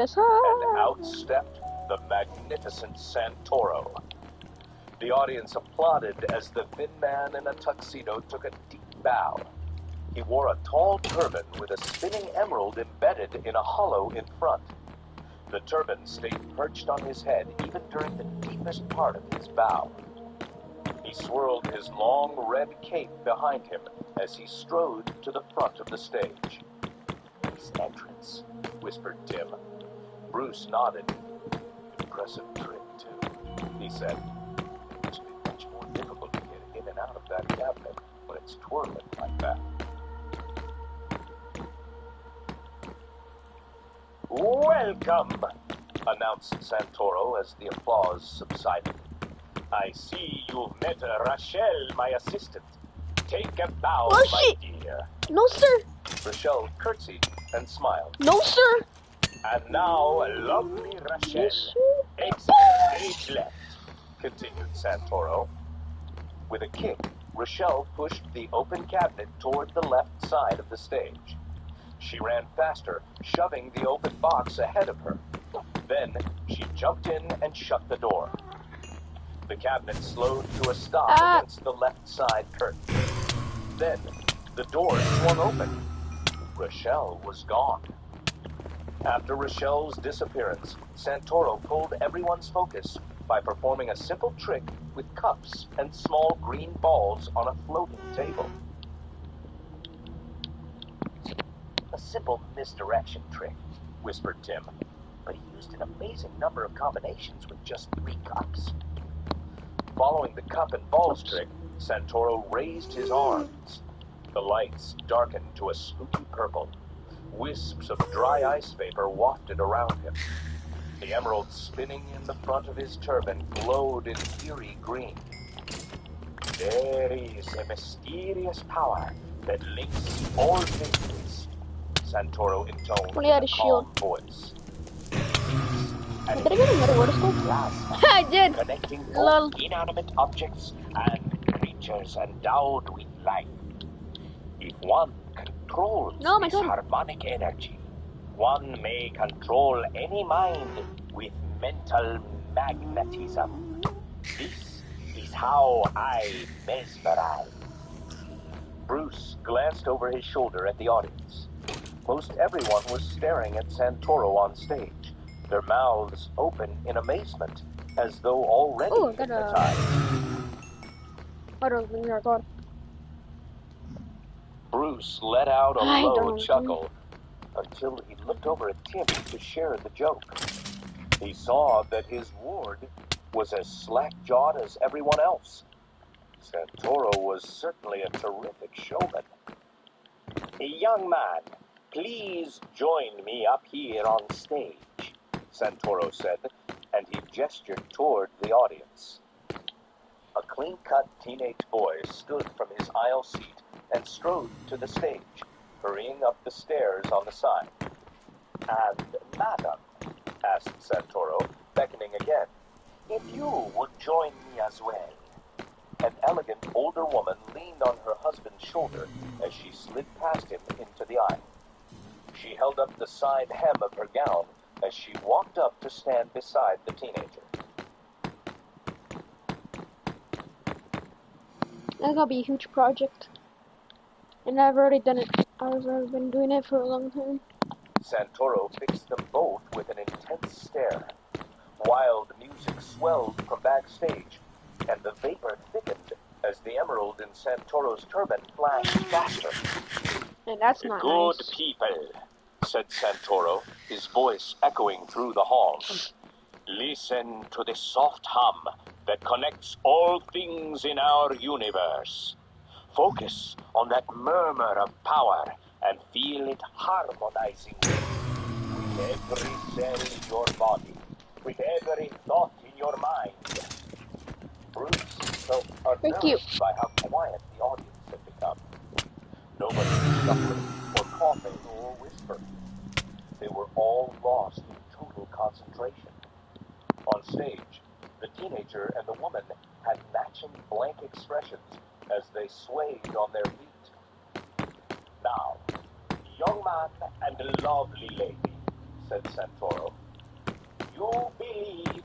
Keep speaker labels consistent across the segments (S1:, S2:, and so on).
S1: and out stepped the magnificent Santoro. The audience applauded as the thin man in a tuxedo took a deep bow. He wore a tall turban with a spinning emerald embedded in a hollow in front. The turban stayed perched on his head even during the deepest part of his bow. He swirled his long red cape behind him as he strode to the front of the stage. "His entrance," whispered Tim. Bruce nodded. "Impressive trick, too," he said. "Must be much more difficult to get in and out of that cabinet when it's twirling like that." "Welcome," announced Santoro as the applause subsided. "I see you've met Rachel, my assistant. Take a bow, my dear."
S2: "No, sir."
S1: Rachel curtsied and smiled.
S2: "No, sir."
S1: "And now, lovely Rachel, exit stage left," continued Santoro. With a kick, Rachel pushed the open cabinet toward the left side of the stage. She ran faster, shoving the open box ahead of her. Then, she jumped in and shut the door. The cabinet slowed to a stop against the left side curtain. Then, the door swung open. Rachel was gone. After Rachel's disappearance, Santoro pulled everyone's focus by performing a simple trick with cups and small green balls on a floating table. "A simple misdirection trick," whispered Tim, "but he used an amazing number of combinations with just 3 cups." Following the cup and balls trick, Santoro raised his arms. The lights darkened to a spooky purple. Wisps of dry ice vapor wafted around him. The emerald spinning in the front of his turban glowed in eerie green. "There is a mysterious power that links all things," Santoro intoned in a calm voice.
S2: Did I get another rotoscope? I did.
S1: Connecting both inanimate objects and creatures endowed with life. If one controls this harmonic energy, one may control any mind with mental magnetism. This is how I mesmerize." Bruce glanced over his shoulder at the audience. Most everyone was staring at Santoro on stage, their mouths open in amazement, as though already hypnotized. Bruce let out a low chuckle until he looked over at Tim to share the joke. He saw that his ward was as slack-jawed as everyone else. Santoro was certainly a terrific showman. "Young man, please join me up here on stage," Santoro said, and he gestured toward the audience. A clean-cut teenage boy stood from his aisle seat and strode to the stage, hurrying up the stairs on the side. "And, madam," asked Santoro, beckoning again, "if you would join me as well." An elegant older woman leaned on her husband's shoulder as she slid past him into the aisle. She held up the side hem of her gown as she walked up to stand beside the teenager.
S2: That's gonna be a huge project. And I've already done it. I've been doing it for a long time.
S1: Santoro fixed them both with an intense stare. Wild music swelled from backstage, and the vapor thickened as the emerald in Santoro's turban flashed faster.
S2: And that's not
S1: "Good
S2: nice.
S1: people," said Santoro, his voice echoing through the halls. "Listen to the soft hum that connects all things in our universe. Focus on that murmur of power and feel it harmonizing with every cell in your body, with every thought in your mind." Bruce felt unnerved by how quiet the audience had become. Nobody was shuffling or coughing or whispering. They were all lost in total concentration. On stage, the teenager and the woman had matching blank expressions as they swayed on their feet. "Now, young man and lovely lady," said Santoro. You believe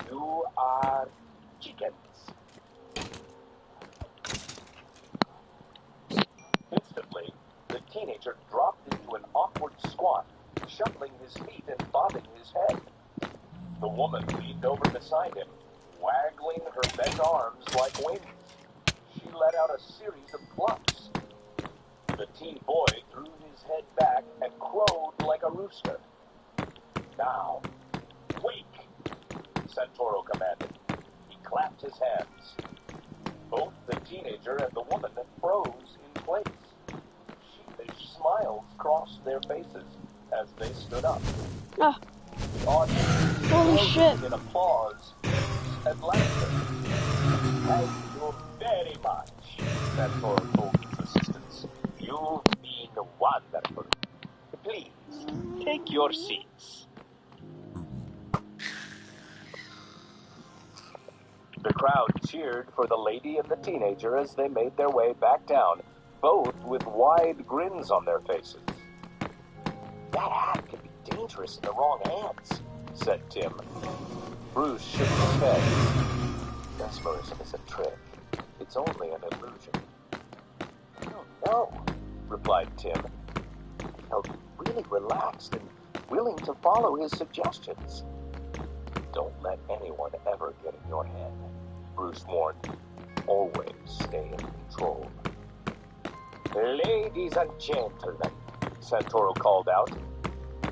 S1: you are chickens. Instantly, the teenager dropped into an awkward squat, shuffling his feet and bobbing his head. The woman leaned over beside him, waggling her bent arms like wings. She let out a series of clucks. The teen boy threw his head back and crowed like a rooster. Now, wake, Santoro commanded. He clapped his hands. Both the teenager and the woman froze in place. Sheepish smiles crossed their faces as they stood up.
S2: Ah.
S1: The audience
S2: Holy shit.
S1: in applause and laughter. Thank you very much, Santoro told his assistants. You've been wonderful. Please, take your seats. The crowd cheered for the lady and the teenager as they made their way back down, both with wide grins on their faces. That hat could be dangerous in the wrong hands, said Tim. Bruce shook his head. Mesmerism is a trick. It's only an illusion. I don't know, replied Tim. He felt really relaxed and willing to follow his suggestions. Don't let anyone ever get in your head, Bruce warned. Always stay in control. Ladies and gentlemen, Santoro called out,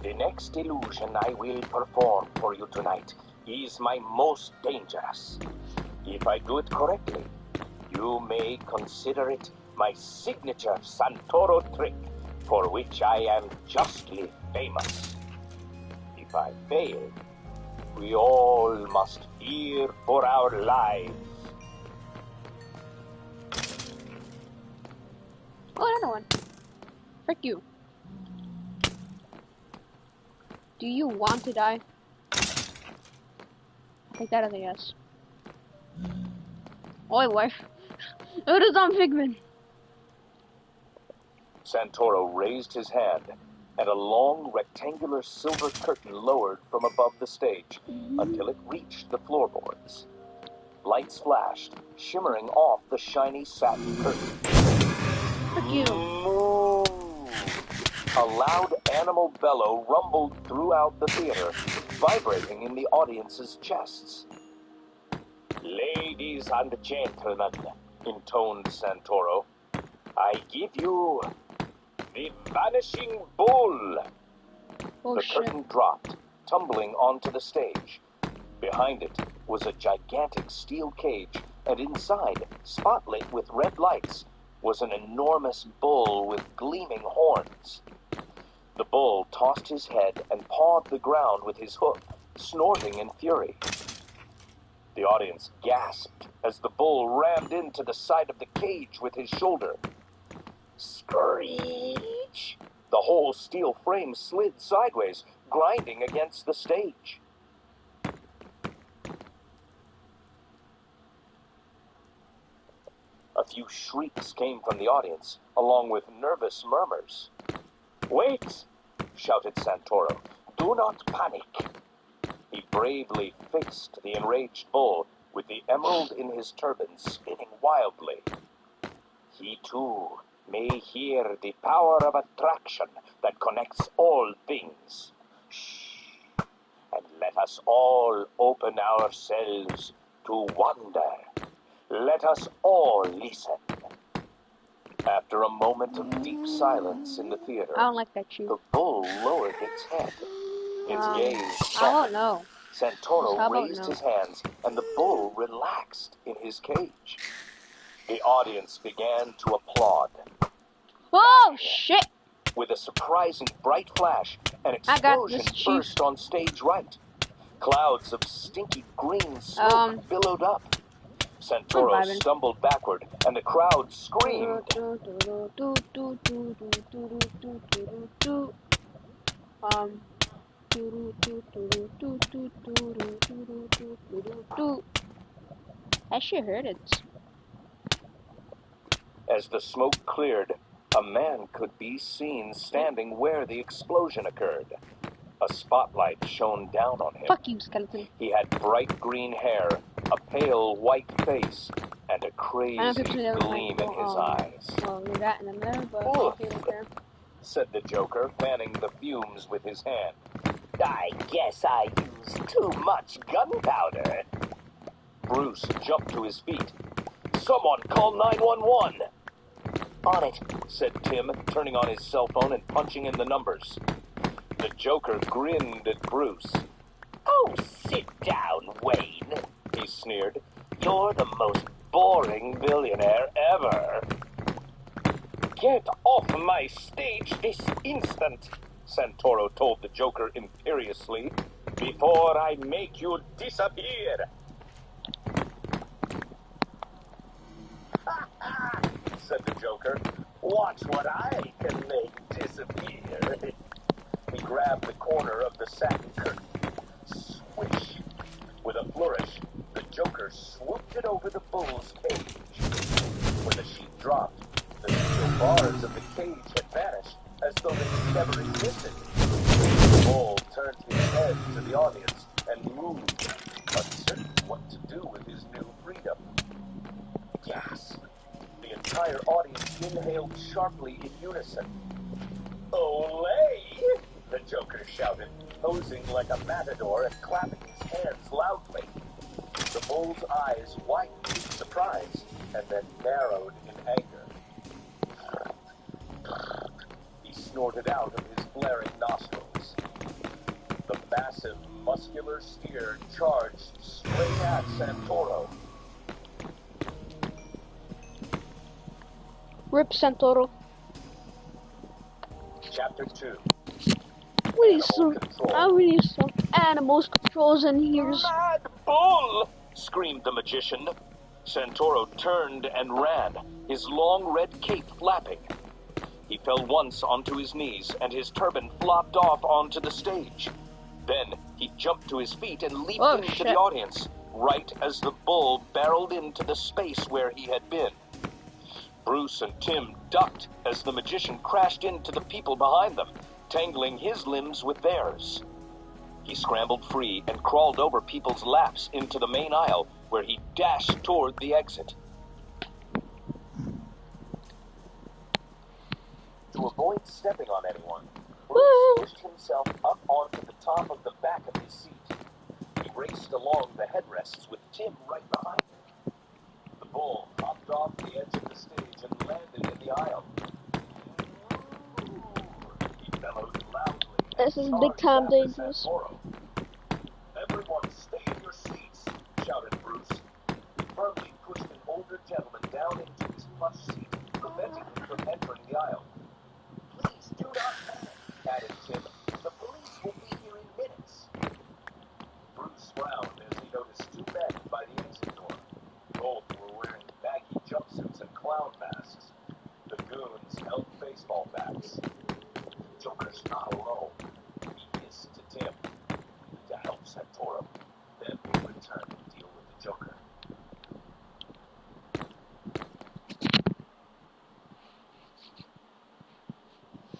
S1: the next illusion I will perform for you tonight is my most dangerous. If I do it correctly, you may consider it my signature Santoro trick, for which I am justly famous. If I fail, we all must fear for our lives.
S2: Oh, another one. Frick you. Do you want to die? Take that as a yes. Oi, wife. It is on Figment.
S1: Santoro raised his hand, and a long rectangular silver curtain lowered from above the stage until it reached the floorboards. Lights flashed, shimmering off the shiny satin curtain.
S2: Frick you.
S1: Moo! A loud animal bellow rumbled throughout the theater, vibrating in the audience's chests. Ladies and gentlemen, intoned Santoro, I give you the Vanishing Bull.
S2: Oh,
S1: The
S2: shit.
S1: curtain dropped, tumbling onto the stage. Behind it was a gigantic steel cage, and inside, spotlit with red lights, was an enormous bull with gleaming horns. The bull tossed his head and pawed the ground with his hoof, snorting in fury. The audience gasped as the bull rammed into the side of the cage with his shoulder. Screech! The whole steel frame slid sideways, grinding against the stage. A few shrieks came from the audience, along with nervous murmurs. Wait! Shouted Santoro. Do not panic. He bravely faced the enraged bull, with the emerald in his turban spinning wildly. He too may hear the power of attraction that connects all things. Shh! And let us all open ourselves to wonder. Let us all listen. After a moment of deep silence in the theater,
S2: I don't like that shoe.
S1: the bull lowered its head. Its gaze
S2: I
S1: softened.
S2: don't know.
S1: Santoro raised his hands, and the bull relaxed in his cage. The audience began to applaud.
S2: Oh, shit!
S1: With a surprising bright flash, an
S2: I got
S1: explosion
S2: this, Chief.
S1: burst on stage right. Clouds of stinky green smoke billowed up. Santoro
S2: vibing.
S1: stumbled backward, and the crowd screamed.
S2: That shit hurts.
S1: As the smoke cleared, a man could be seen standing where the explosion occurred. A spotlight shone down on him.
S2: Fuck you, skeleton.
S1: He had bright green hair, a pale white face, and a crazy gleam in his eyes.
S2: Well, leave that in there, but okay, right there.
S1: Said the Joker, fanning the fumes with his hand. I guess I used too much gunpowder. Bruce jumped to his feet. Someone call 911. On it, said Tim, turning on his cell phone and punching in the numbers. The Joker grinned at Bruce. Oh, sit down, Wayne, he sneered. You're the most boring billionaire ever. Get off my stage this instant, Santoro told the Joker imperiously, before I make you disappear. Said the Joker. Watch what I can make disappear. He grabbed the corner of the satin curtain. Swish! With a flourish, the Joker swooped it over the bull's cage. When the sheet dropped, the steel bars of the cage had vanished, as though they never existed. The bull turned his head to the audience and moved, uncertain what to do with his new freedom. Gasp! The entire audience inhaled sharply in unison. Olay! The Joker shouted, posing like a matador and clapping his hands loudly. The bull's eyes widened in surprise and then narrowed in anger. He snorted out of his flaring nostrils. The massive, muscular steer charged straight at Santoro.
S2: Rip Santoro.
S1: Chapter 2.
S2: We need some animals controls in here.
S1: Mad bull! Screamed the magician. Santoro turned and ran, his long red cape flapping. He fell once onto his knees, and his turban flopped off onto the stage. Then he jumped to his feet and leaped into the audience, right as the bull barreled into the space where he had been. Bruce and Tim ducked as the magician crashed into the people behind them, tangling his limbs with theirs. He scrambled free and crawled over people's laps into the main aisle, where he dashed toward the exit. To avoid stepping on anyone, Bruce pushed himself up onto the top of the back of his seat. He raced along the headrests with Tim right behind him. The bull hopped off the edge of the stage and landed in the aisle. He bellowed loudly.
S2: This is big time dangerous.
S1: Everyone stay in your seats, shouted Bruce. He firmly pushed an older gentleman down into his plush seat, preventing him from entering the aisle. Please do not panic, added Tim. The police will be here in minutes. Bruce frowned as he noticed two men by the exit door. Both were wearing baggy jumpsuits and clown masks. The goons held baseball bats. The Joker's not alone, he hissed to Tim. To help Santoro, then we'll return and deal with the Joker.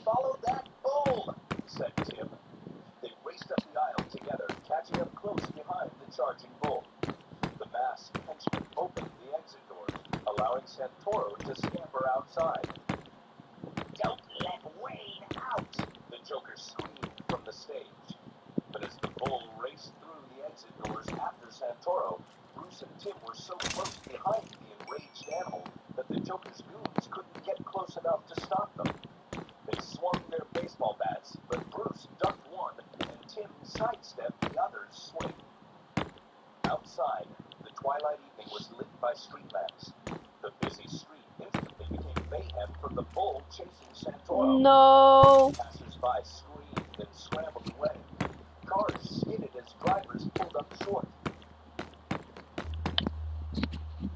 S1: Follow that bull, said Tim. They raced up the aisle together, catching up close behind the charging bull. The masked henchman opened the exit doors, allowing Santoro to scamper outside. Don't let Wayne out, the Joker screamed from the stage. But as the bull raced through the exit doors after Santoro, Bruce and Tim were so close behind the enraged animal that the Joker's goons couldn't get close enough to stop them. They swung their baseball bats, but Bruce ducked one and Tim sidestepped the other's swing. Outside, the twilight evening was lit by street lamps. The busy street instantly became mayhem from the bull chasing Santoro.
S2: No.
S1: Passers-by screamed and scrambled away. Cars skidded as drivers pulled up short.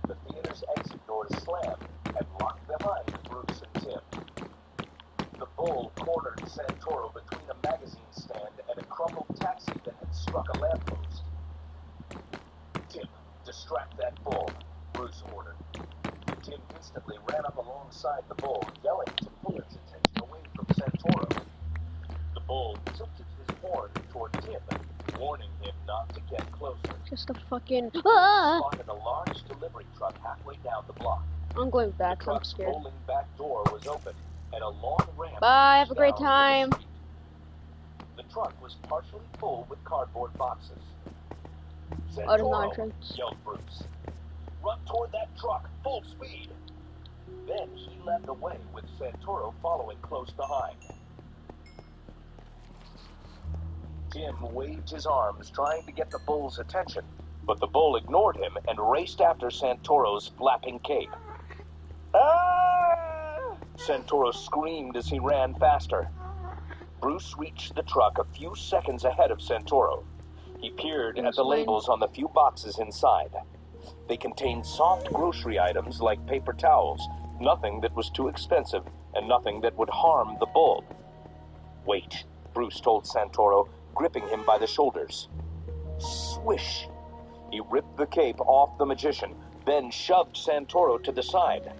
S1: The theater's exit doors slammed and locked behind Bruce and Tim. The bull cornered Santoro between a magazine stand and a crumpled taxi that had struck a lamppost. Tim, distract that bull, Bruce ordered. Tim instantly ran up alongside the bull, yelling to pull its attention away from Santoro. The bull tilted his horns warning him not to get closer.
S2: Just a fucking...
S1: Spotted a large delivery truck halfway down the block.
S2: I'm going back,
S1: The
S2: so I'm
S1: truck's
S2: scared.
S1: rolling back door was open, and a long ramp.
S2: Bye, have a great
S1: down to the
S2: time.
S1: street. The truck was partially full with cardboard boxes.
S2: Oh, there's no
S1: Santoro,
S2: entrance.
S1: yelled Bruce. Run toward that truck, full speed. Then he led the way, with Santoro following close behind. Tim waved his arms, trying to get the bull's attention, but the bull ignored him and raced after Santoro's flapping cape. Ah! Santoro screamed as he ran faster. Bruce reached the truck a few seconds ahead of Santoro. He peered at the labels on the few boxes inside. They contained soft grocery items like paper towels, nothing that was too expensive, and nothing that would harm the bull. Wait, Bruce told Santoro, gripping him by the shoulders. Swish! He ripped the cape off the magician, then shoved Santoro to the side.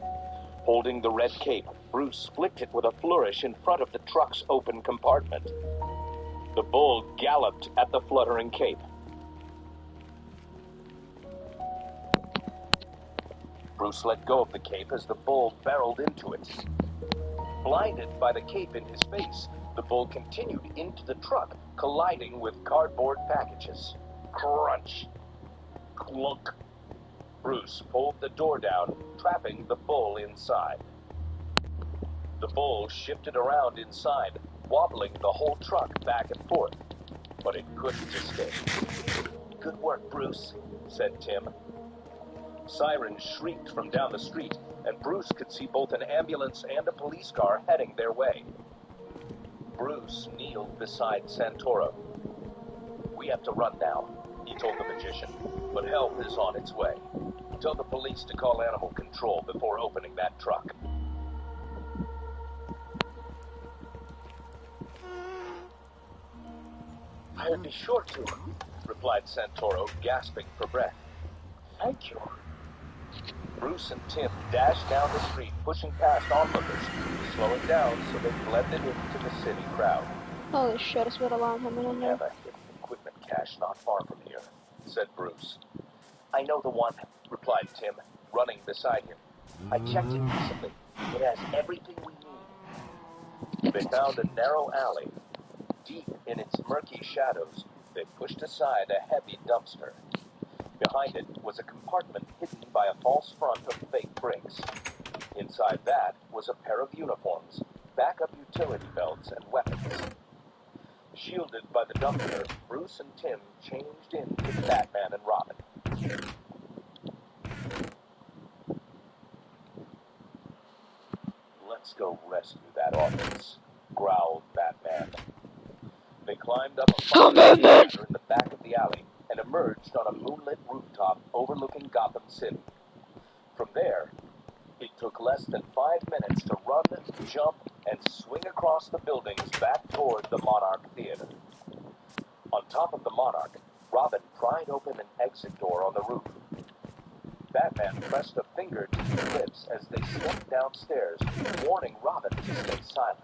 S1: Holding the red cape, Bruce flicked it with a flourish in front of the truck's open compartment. The bull galloped at the fluttering cape. Bruce let go of the cape as the bull barreled into it. Blinded by the cape in his face, the bull continued into the truck, colliding with cardboard packages. Crunch! Clunk! Bruce pulled the door down, trapping the bull inside. The bull shifted around inside, wobbling the whole truck back and forth, but it couldn't escape. Good work, Bruce, said Tim. Sirens shrieked from down the street, and Bruce could see both an ambulance and a police car heading their way. Bruce kneeled beside Santoro. We have to run now, he told the magician, but help is on its way. Tell the police to call animal control before opening that truck. I'll be sure to, replied Santoro, gasping for breath. Thank you. Bruce and Tim dashed down the street, pushing past onlookers, slowing down so they blended into the city crowd.
S2: Holy shit, it's been a long time in
S1: We
S2: there.
S1: have a hidden equipment cache not far from here, said Bruce. I know the one, replied Tim, running beside him. I checked it recently. It has everything we need. They found a narrow alley. Deep in its murky shadows, they pushed aside a heavy dumpster. Behind it was a compartment hidden by a false front of fake bricks. Inside that was a pair of uniforms, backup utility belts, and weapons. Shielded by the dumpster, Bruce and Tim changed into Batman and Robin. Let's go rescue that audience, growled Batman. They climbed up a fire ladder in the back of the alley and emerged on a moonlit rooftop overlooking Gotham City. From there, it took less than 5 minutes to run, jump, and swing across the buildings back toward the Monarch Theater. On top of the Monarch, Robin pried open an exit door on the roof. Batman pressed a finger to his lips as they stepped downstairs, warning Robin to stay silent.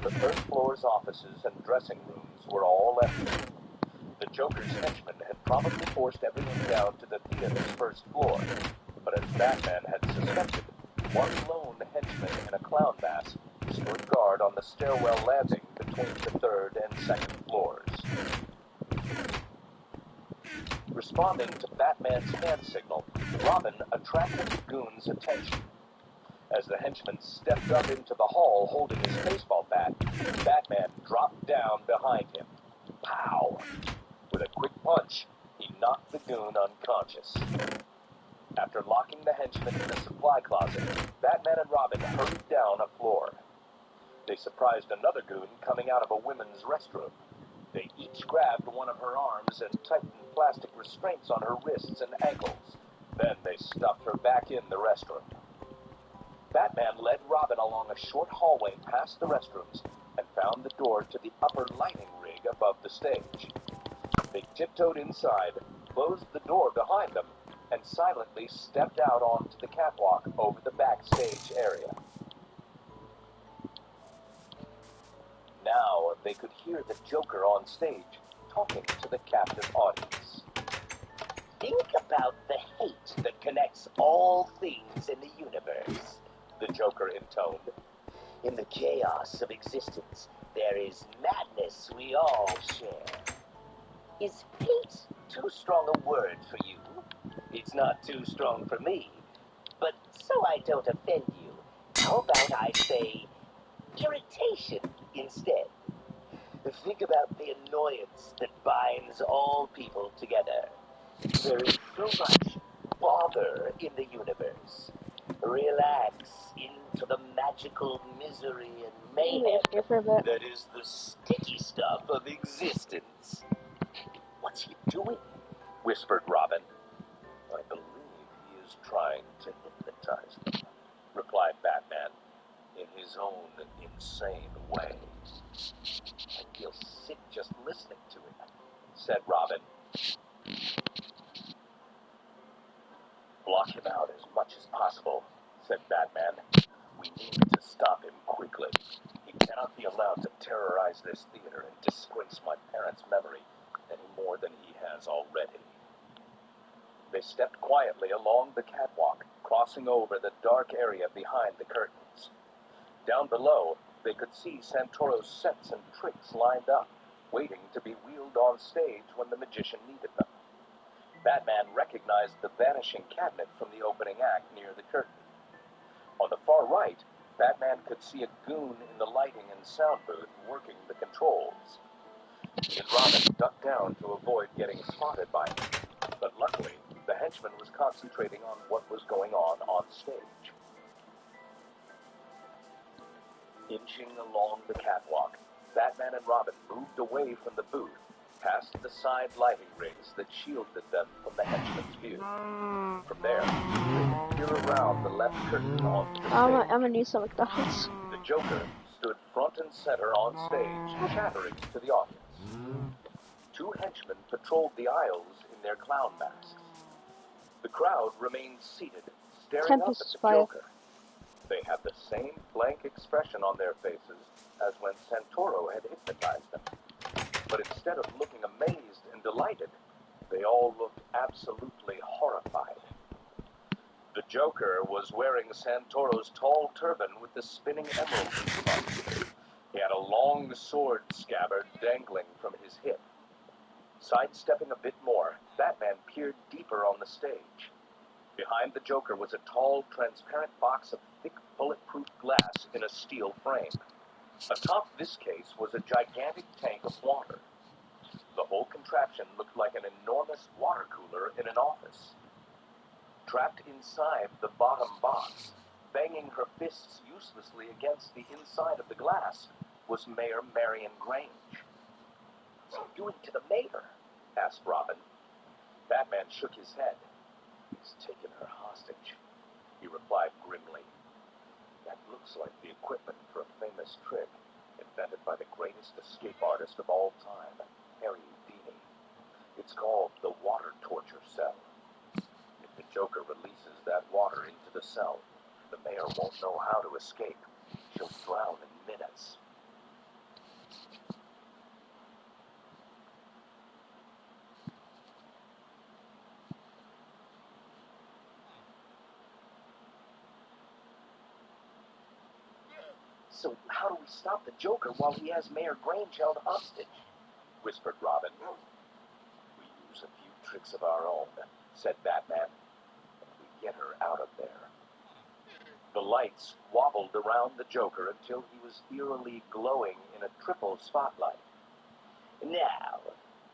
S1: The first floor's offices and dressing rooms were all empty. The Joker's henchmen had probably forced everyone down to the theater's first floor, but as Batman had suspected, one lone henchman in a clown mask stood guard on the stairwell landing between the third and second floors. Responding to Batman's hand signal, Robin attracted the goon's attention. As the henchman stepped up into the hall holding his baseball bat, Batman dropped down behind him. Pow! With a quick punch, he knocked the goon unconscious. After locking the henchman in the supply closet, Batman and Robin hurried down a floor. They surprised another goon coming out of a women's restroom. They each grabbed one of her arms and tightened plastic restraints on her wrists and ankles. Then they stuffed her back in the restroom. Batman led Robin along a short hallway past the restrooms and found the door to the upper lighting rig above the stage. They tiptoed inside, closed the door behind them, and silently stepped out onto the catwalk over the backstage area. Now they could hear the Joker on stage, talking to the captive audience.
S3: Think about the hate that connects all things in the universe,
S1: the Joker intoned.
S3: In the chaos of existence, there is madness we all share. Is hate too strong a word for you? It's not too strong for me. But so I don't offend you, how about I say irritation instead? Think about the annoyance that binds all people together. There is so much bother in the universe. Relax into the magical misery and mayhem that is the sticky stuff of existence.
S1: What's he doing? Whispered Robin. I believe he is trying to hypnotize them, replied Batman, in his own insane way. I feel sick just listening to it, said Robin. Block him out as much as possible, said Batman. We need to stop him quickly. He cannot be allowed to terrorize this theater and disgrace my parents' memory any more than he has already. They stepped quietly along the catwalk, crossing over the dark area behind the curtains. Down below, they could see Santoro's sets and tricks lined up, waiting to be wheeled on stage when the magician needed them. Batman recognized the vanishing cabinet from the opening act near the curtain. On the far right, Batman could see a goon in the lighting and sound booth working the controls. He and Robin ducked down to avoid getting spotted by him, but luckily, the henchman was concentrating on what was going on stage. Inching along the catwalk, Batman and Robin moved away from the booth, past the side lighting rigs that shielded them from the henchman's view. From there, they could peer around the left curtain onto the stage.
S2: I'm gonna need some McDonald's.
S1: The Joker stood front and center on stage, chattering to the audience. Two henchmen patrolled the aisles in their clown masks. The crowd remained seated, staring up at the Joker. They had the same blank expression on their faces as when Santoro had hypnotized them. But instead of looking amazed and delighted, they all looked absolutely horrified. The Joker was wearing Santoro's tall turban with the spinning emeralds in front. He had a long sword scabbard dangling from his hip. Sidestepping a bit more, Batman peered deeper on the stage. Behind the Joker was a tall, transparent box of thick, bulletproof glass in a steel frame. Atop this case was a gigantic tank of water. The whole contraption looked like an enormous water cooler in an office. Trapped inside the bottom box, banging her fists uselessly against the inside of the glass, was Mayor Marion Grange. What's he doing to the mayor? Asked Robin. Batman shook his head. He's taken her hostage, he replied grimly. That looks like the equipment for a famous trick invented by the greatest escape artist of all time, Harry Houdini. It's called the water torture cell. If the Joker releases that water into the cell, the mayor won't know how to escape. She'll drown in minutes. So how do we stop the Joker while he has Mayor Grange held hostage? Whispered Robin. We use a few tricks of our own, said Batman, and we get her out of there. The lights wobbled around the Joker until he was eerily glowing in a triple spotlight.
S3: Now,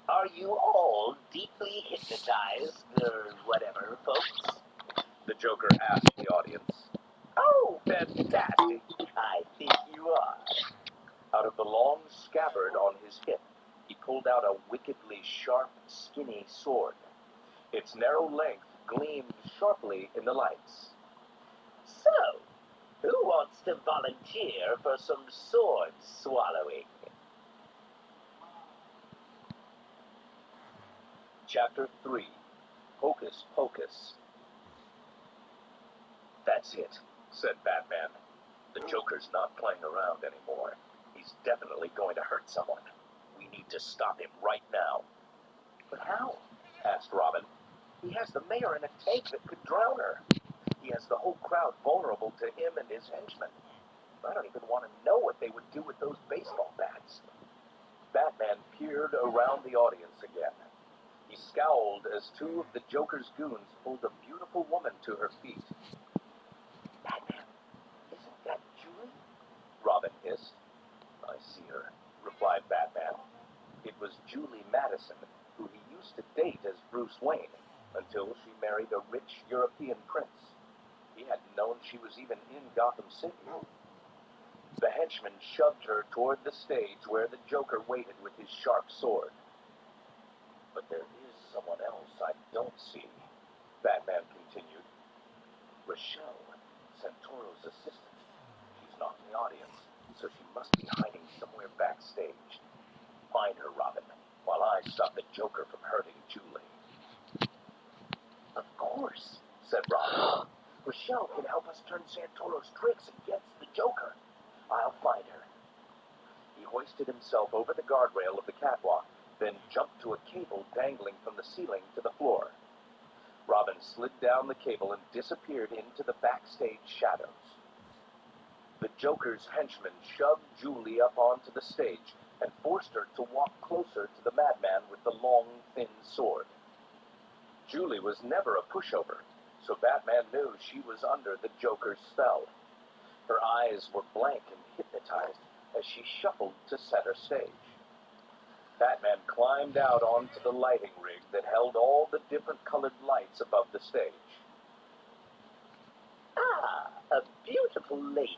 S3: are you all deeply hypnotized, or whatever, folks?
S1: The Joker asked the audience.
S3: Oh, fantastic. I think you are.
S1: Out of the long scabbard on his hip, he pulled out a wickedly sharp, skinny sword. Its narrow length gleamed sharply in the lights.
S3: So, who wants to volunteer for some sword swallowing?
S1: Chapter 3, Hocus Pocus. That's it, said Batman. The Joker's not playing around anymore. He's definitely going to hurt someone. We need to stop him right now. But how? Asked Robin. He has the mayor in a tank that could drown her. He has the whole crowd vulnerable to him and his henchmen. I don't even want to know what they would do with those baseball bats. Batman peered around the audience again. He scowled as two of the Joker's goons pulled a beautiful woman to her feet.
S3: Batman, isn't that Julie?
S1: Robin hissed. I see her, replied Batman. It was Julie Madison, who he used to date as Bruce Wayne, until she married a rich European prince. He hadn't known she was even in Gotham City. The henchman shoved her toward the stage where the Joker waited with his sharp sword. But there is someone else I don't see, Batman continued. Rochelle, Santoro's assistant. She's not in the audience, so she must be hiding somewhere backstage. Find her, Robin, while I stop the Joker from hurting Julie. Of course, said Robin. Rochelle can help us turn Santoro's tricks against the Joker. I'll find her. He hoisted himself over the guardrail of the catwalk, then jumped to a cable dangling from the ceiling to the floor. Robin slid down the cable and disappeared into the backstage shadows. The Joker's henchmen shoved Julie up onto the stage and forced her to walk closer to the madman with the long, thin sword. Julie was never a pushover, so Batman knew she was under the Joker's spell. Her eyes were blank and hypnotized as she shuffled to center stage. Batman climbed out onto the lighting rig that held all the different colored lights above the stage.
S3: Ah, a beautiful lady,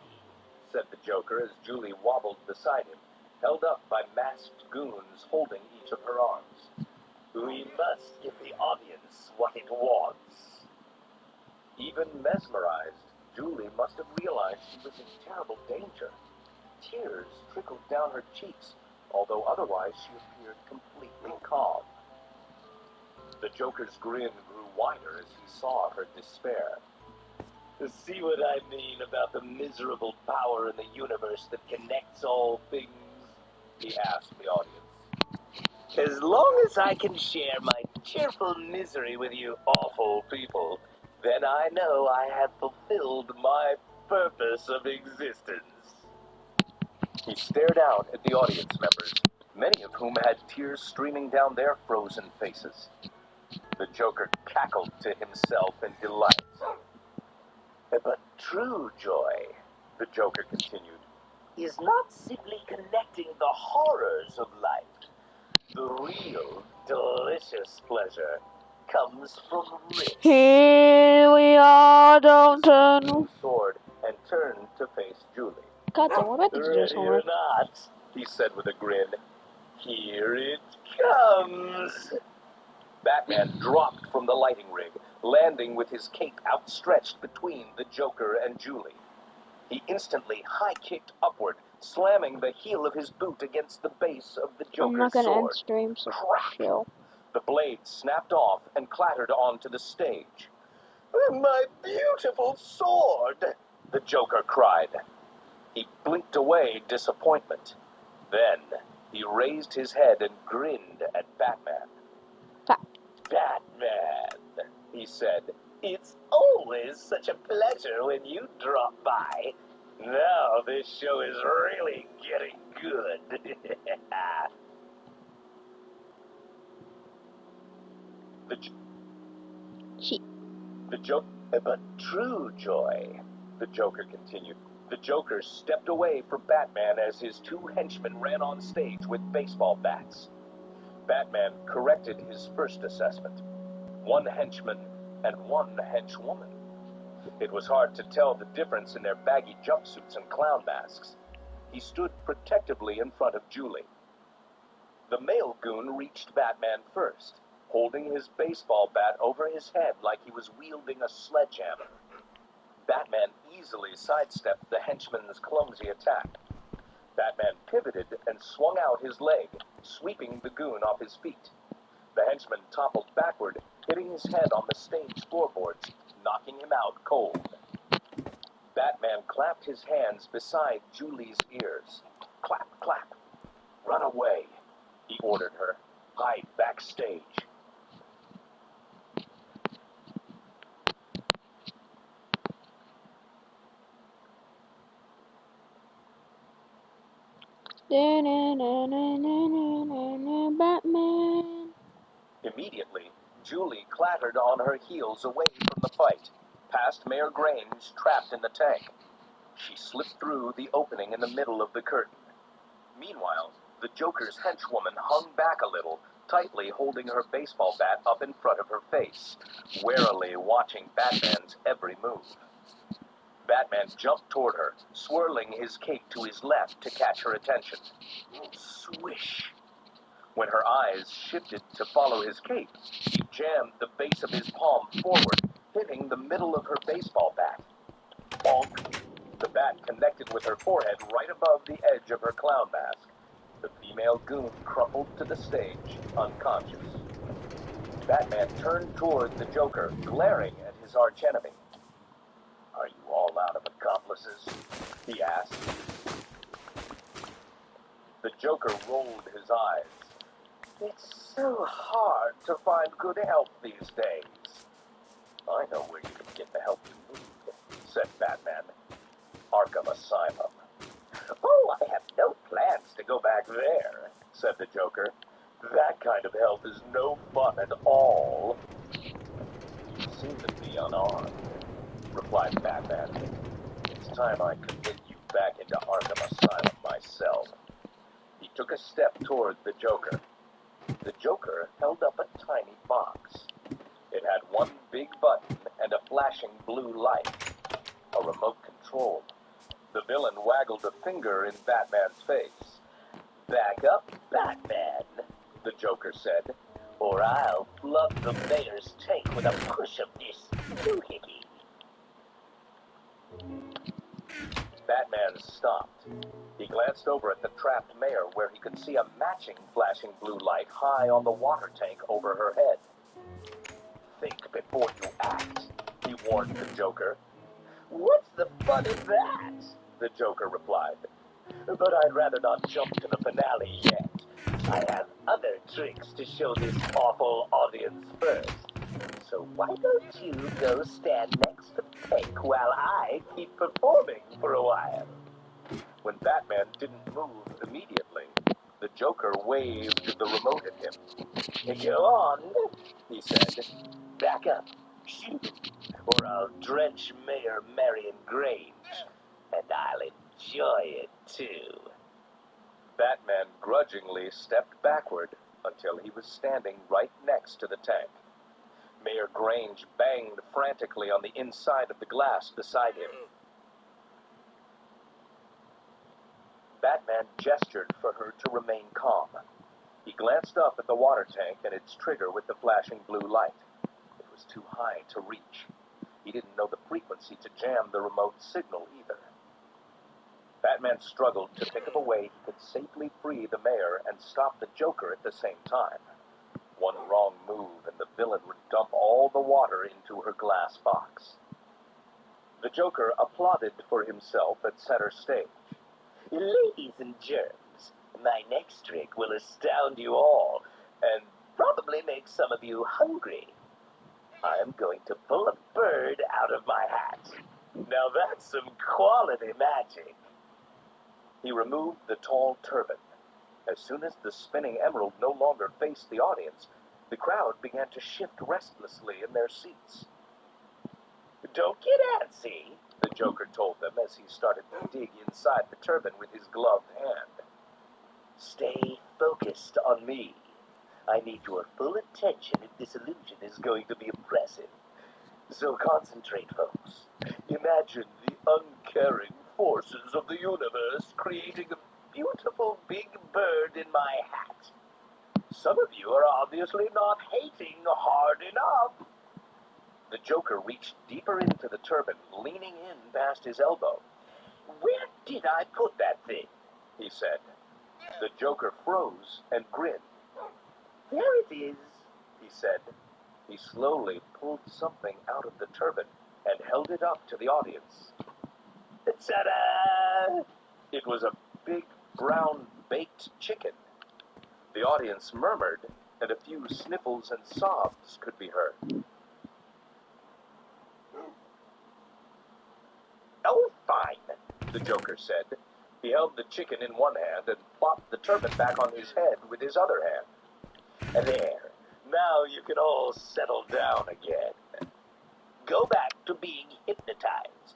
S1: said the Joker as Julie wobbled beside him, held up by masked goons holding each of her arms.
S3: We must give the audience what it wants.
S1: Even mesmerized, Julie must have realized she was in terrible danger. Tears trickled down her cheeks, although otherwise she appeared completely calm. The Joker's grin grew wider as he saw her despair.
S3: See what I mean about the miserable power in the universe that connects all things?
S1: He asked the audience.
S3: As long as I can share my cheerful misery with you awful people, then I know I have fulfilled my purpose of existence.
S1: He stared out at the audience members, many of whom had tears streaming down their frozen faces. The Joker cackled to himself in delight.
S3: But true joy,
S1: the Joker continued,
S3: is not simply connecting the horrors of life. The real, delicious pleasure comes from rich.
S2: Here we are, don't turn.
S1: Sword and turned to face Julie.
S2: God damn, we're about to do this
S3: Ready or
S2: homework.
S3: not,
S1: He said with a grin.
S3: here it comes.
S1: Batman dropped from the lighting rig, landing with his cape outstretched between the Joker and Julie. He instantly high-kicked upward, slamming the heel of his boot against the base of the
S2: I'm not
S1: Joker's
S2: gonna end
S1: sword.
S2: stream, so
S1: Crack!
S2: chill.
S1: The blade snapped off and clattered onto the stage.
S3: My beautiful sword!
S1: The Joker cried. He blinked away disappointment. Then he raised his head and grinned at Batman.
S3: Batman, he said, it's always such a pleasure when you drop by. Now this show is really getting good.
S1: The Joker, but true joy, the Joker continued. The Joker stepped away from Batman as his two henchmen ran on stage with baseball bats. Batman corrected his first assessment. One henchman and one henchwoman. It was hard to tell the difference in their baggy jumpsuits and clown masks. He stood protectively in front of Julie. The male goon reached Batman first, holding his baseball bat over his head like he was wielding a sledgehammer. Batman easily sidestepped the henchman's clumsy attack. Batman pivoted and swung out his leg, sweeping the goon off his feet. The henchman toppled backward, hitting his head on the stage floorboards, knocking him out cold. Batman clapped his hands beside Julie's ears. Clap, clap. Run away. he ordered her. Hide backstage.
S2: Batman.
S1: Immediately, Julie clattered on her heels away from the fight, past Mayor Grange trapped in the tank. She slipped through the opening in the middle of the curtain. Meanwhile, the Joker's henchwoman hung back a little, tightly holding her baseball bat up in front of her face, warily watching Batman's every move. Batman jumped toward her, swirling his cape to his left to catch her attention. Swish! When her eyes shifted to follow his cape, he jammed the base of his palm forward, hitting the middle of her baseball bat. Bonk! The bat connected with her forehead right above the edge of her clown mask. The female goon crumpled to the stage, unconscious. Batman turned toward the Joker, glaring at his archenemy. "Are you all out of accomplices?" he asked. The Joker rolled his eyes. "It's so hard to find good help these days." "I know where you can get the help you need," said Batman. "Arkham Asylum." "Oh, I have no plans to go back there," said the Joker. "That kind of help is no fun at all." "You seem to be unarmed," replied Batman. "It's time I commit you back into Arkham Asylum myself." He took a step toward the Joker. The Joker held up a tiny box. It had one big button and a flashing blue light. A remote control. The villain waggled a finger in Batman's face. "Back up, Batman," the Joker said, "or I'll flood the mayor's tank with a push of this doohickey." Batman stopped. He glanced over at the trapped mayor where he could see a matching flashing blue light high on the water tank over her head. "Think before you act," he warned the Joker. "What's the fun in that?" the Joker replied. "But I'd rather not jump to the finale yet. I have other tricks to show this awful audience first. So why don't you go stand next to the tank while I keep performing for a while?" When Batman didn't move immediately, the Joker waved the remote at him. "Go on," he said. "Back up, shoot, or I'll drench Mayor Marion Grange, and I'll enjoy it too." Batman grudgingly stepped backward until he was standing right next to the tank. Mayor Grange banged frantically on the inside of the glass beside him. Batman gestured for her to remain calm. He glanced up at the water tank and its trigger with the flashing blue light. It was too high to reach. He didn't know the frequency to jam the remote signal either. Batman struggled to think of a way he could safely free the mayor and stop the Joker at the same time. One wrong move and the villain would dump all the water into her glass box. The Joker applauded for himself at center stage. "Ladies and germs, my next trick will astound you all, and probably make some of you hungry. I am going to pull a bird out of my hat. Now that's some quality magic." He removed the tall turban. As soon as the spinning emerald no longer faced the audience, the crowd began to shift restlessly in their seats. "Don't get antsy," the Joker told them as he started to dig inside the turban with his gloved hand. "Stay focused on me. I need your full attention if this illusion is going to be impressive. So concentrate, folks. Imagine the uncaring forces of the universe creating a beautiful big bird in my hat. Some of you are obviously not hating hard enough." The Joker reached deeper into the turban, leaning in past his elbow. "Where did I put that thing?" he said. The Joker froze and grinned. "There it is," he said. He slowly pulled something out of the turban and held it up to the audience. Ta-da! It was a big brown baked chicken. The audience murmured, and a few sniffles and sobs could be heard. "Oh, fine," the Joker said. He held the chicken in one hand and plopped the turban back on his head with his other hand. "There, now you can all settle down again. Go back to being hypnotized.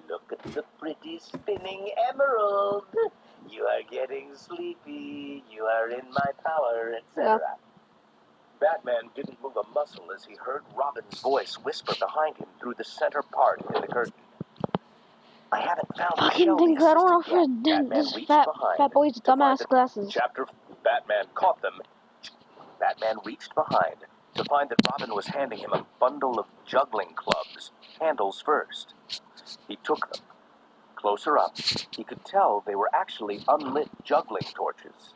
S1: Look at the pretty spinning emerald. You are getting sleepy. You are in my power, etc."
S2: Yeah.
S1: Batman didn't move a muscle as he heard Robin's voice whisper behind him through the center part in the curtain. "I haven't found
S2: Fucking things. I don't know if this fat boy's dumbass glasses.
S1: Batman caught them. Batman reached behind to find that Robin was handing him a bundle of juggling clubs, handles first. He took them. Closer up, he could tell they were actually unlit juggling torches.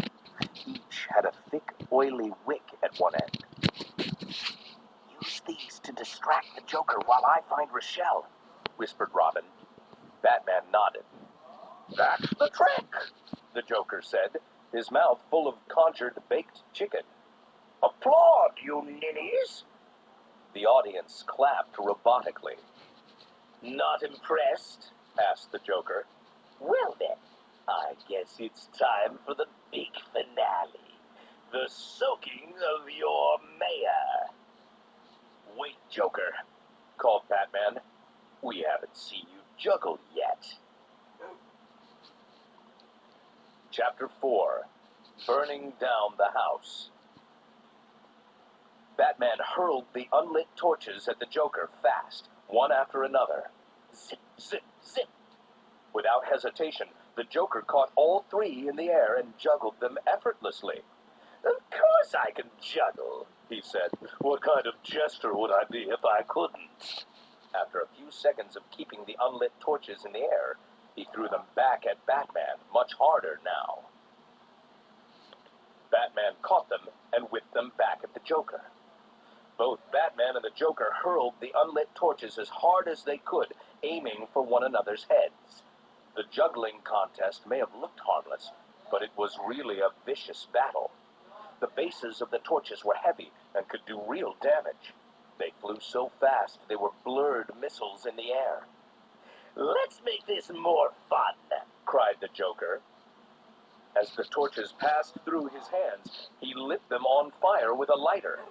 S1: Each had a thick, oily wick at one end. "Use these to distract the Joker while I find Rochelle," whispered Robin. Batman nodded. "That's the trick," the Joker said, his mouth full of conjured baked chicken. "Applaud, you ninnies!" The audience clapped robotically. "Not impressed?" asked the Joker. "Well then, I guess it's time for the big finale. The soaking of your mayor." "Wait, Joker," called Batman. "We haven't seen you juggle yet." Chapter 4. Burning Down the House. Batman hurled the unlit torches at the Joker fast, one after another. Zip, zip, zip. Without hesitation, the Joker caught all three in the air and juggled them effortlessly. "Of course I can juggle," he said. "What kind of jester would I be if I couldn't?" After a few seconds of keeping the unlit torches in the air, he threw them back at Batman, much harder now. Batman caught them and whipped them back at the Joker. Both Batman and the Joker hurled the unlit torches as hard as they could, aiming for one another's heads. The juggling contest may have looked harmless, but it was really a vicious battle. The bases of the torches were heavy and could do real damage. They flew so fast they were blurred missiles in the air. "Let's make this more fun," cried the Joker. As the torches passed through his hands, he lit them on fire with a lighter.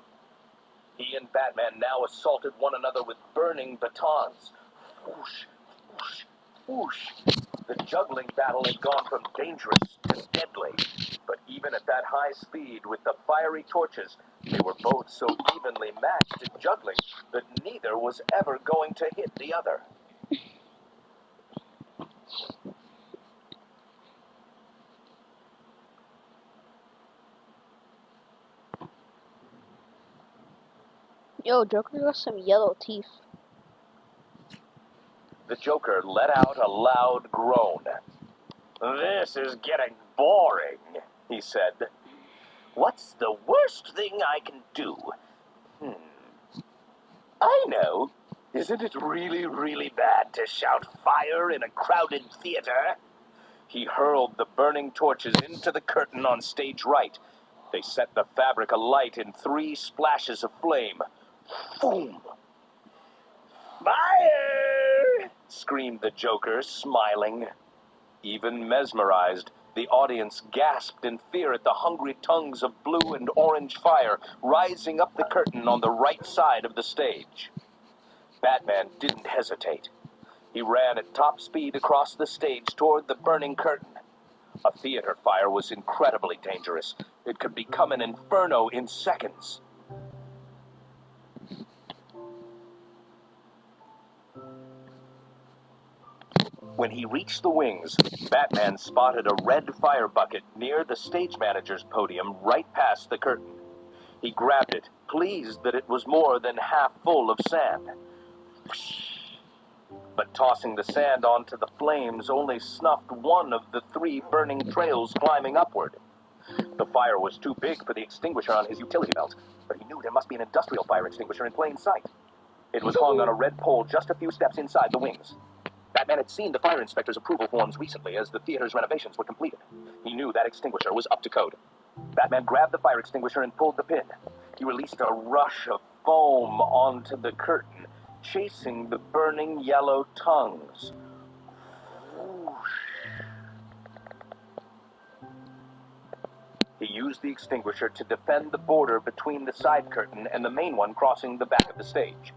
S1: He and Batman now assaulted one another with burning batons. Whoosh, whoosh, whoosh. The juggling battle had gone from dangerous to deadly. But even at that high speed with the fiery torches, they were both so evenly matched at juggling that neither was ever going to hit the other.
S2: Yo, Joker got some yellow teeth.
S1: The Joker let out a loud groan. "This is getting boring," he said. "What's the worst thing I can do? I know. Isn't it really, really bad to shout fire in a crowded theater?" He hurled the burning torches into the curtain on stage right. They set the fabric alight in 3 splashes of flame. Boom! "Fire!" screamed the Joker, smiling. Even mesmerized, the audience gasped in fear at the hungry tongues of blue and orange fire rising up the curtain on the right side of the stage. Batman didn't hesitate. He ran at top speed across the stage toward the burning curtain. A theater fire was incredibly dangerous. It could become an inferno in seconds. When he reached the wings, Batman spotted a red fire bucket near the stage manager's podium right past the curtain. He grabbed it, pleased that it was more than half full of sand. But tossing the sand onto the flames only snuffed one of the 3 burning trails climbing upward. The fire was too big for the extinguisher on his utility belt, but he knew there must be an industrial fire extinguisher in plain sight. It was hung on a red pole just a few steps inside the wings. Batman had seen the fire inspector's approval forms recently as the theater's renovations were completed. He knew that extinguisher was up to code. Batman grabbed the fire extinguisher and pulled the pin. He released a rush of foam onto the curtain, chasing the burning yellow tongues. He used the extinguisher to defend the border between the side curtain and the main one crossing the back of the stage.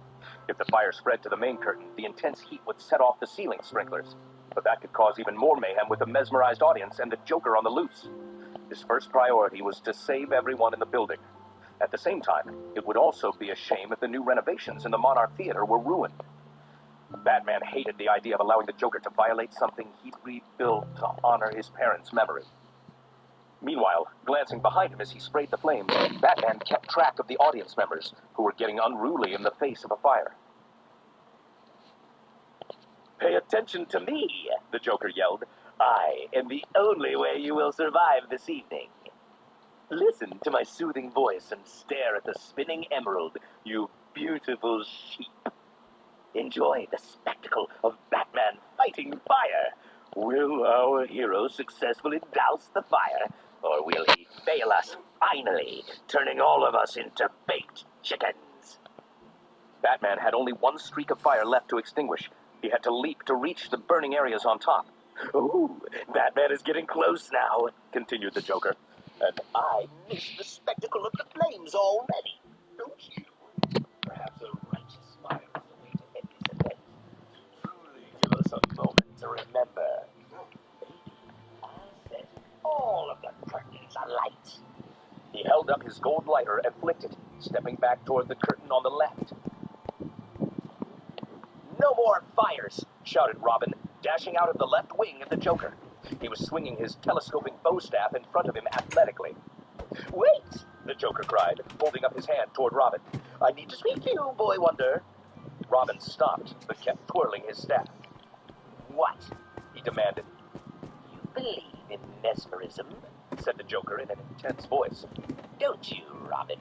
S1: If the fire spread to the main curtain, the intense heat would set off the ceiling sprinklers. But that could cause even more mayhem with a mesmerized audience and the Joker on the loose. His first priority was to save everyone in the building. At the same time, it would also be a shame if the new renovations in the Monarch Theater were ruined. Batman hated the idea of allowing the Joker to violate something he'd rebuilt to honor his parents' memory. Meanwhile, glancing behind him as he sprayed the flames, Batman kept track of the audience members who were getting unruly in the face of a fire.
S3: Pay attention to me, the Joker yelled. I am the only way you will survive this evening. Listen to my soothing voice and stare at the spinning emerald, you beautiful sheep. Enjoy the spectacle of Batman fighting fire. Will our hero successfully douse the fire, or will he fail us, finally, turning all of us into baked chickens?
S1: Batman had only one streak of fire left to extinguish. He had to leap to reach the burning areas on top.
S3: Ooh, Batman is getting close now, continued the Joker. And I miss the spectacle of the flames already, don't you? Perhaps a righteous fire is the way to end this event. Truly give us a moment to remember. Maybe I'll set all of the curtains alight.
S1: He held up his gold lighter and flicked it, stepping back toward the curtain on the left.
S3: No more fires,
S1: shouted Robin, dashing out of the left wing of the Joker. He was swinging his telescoping bow staff in front of him athletically.
S3: Wait,
S1: the Joker cried, holding up his hand toward Robin.
S3: I need to speak to you, Boy Wonder.
S1: Robin stopped, but kept twirling his staff.
S3: What?
S1: He demanded.
S3: You believe in mesmerism?
S1: Said the Joker in an intense voice.
S3: Don't you, Robin?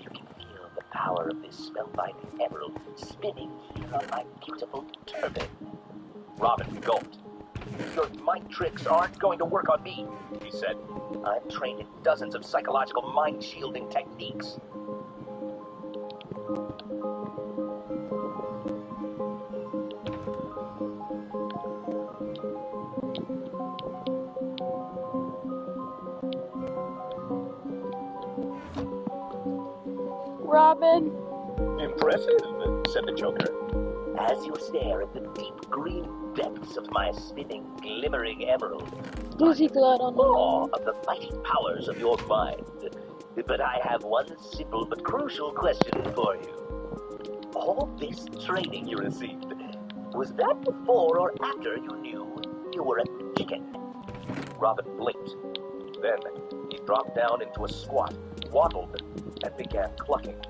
S3: You can feel the power of this spellbinding emerald spinning here on my beautiful turban.
S1: Robin gulped. Your mind tricks aren't going to work on me, he said.
S3: I'm trained in dozens of psychological mind-shielding techniques.
S2: Robin.
S1: Impressive, said the Joker.
S3: As you stare at the deep green depths of my spinning, glimmering emerald,
S2: Dizzy glad on
S3: awe of the mighty powers of your mind. But I have one simple but crucial question for you. All this training you received, was that before or after you knew you were a chicken?
S1: Robin blinked. Then he dropped down into a squat, waddled, and began clucking.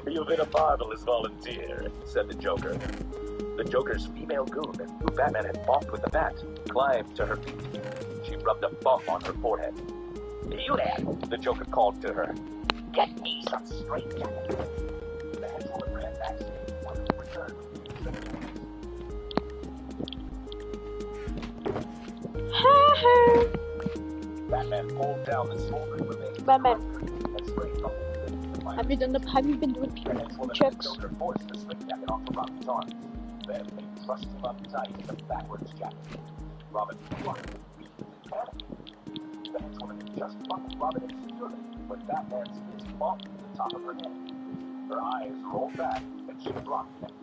S3: You've been a marvelous volunteer,
S1: said the Joker. The Joker's female goon, who Batman had balked with the bat, climbed to her feet. She rubbed a bump on her forehead.
S3: You there,
S1: the Joker called to her.
S3: Get me some straight jacket. The henchwoman ran backstage and returned.
S1: Batman pulled down the smoldering remains.
S2: Batman.
S1: And sprayed the whole thing with fire.
S2: Have you been doing checks?
S1: The Joker forced the straight jacket onto Robin's arms. Then they thrust him up tight in the backwards jacket. Robin clucked, weakly panicking. The henchwoman had just buckled Robin in securely when Batman's fist bumped to the top of her head. Her eyes rolled back and she dropped next.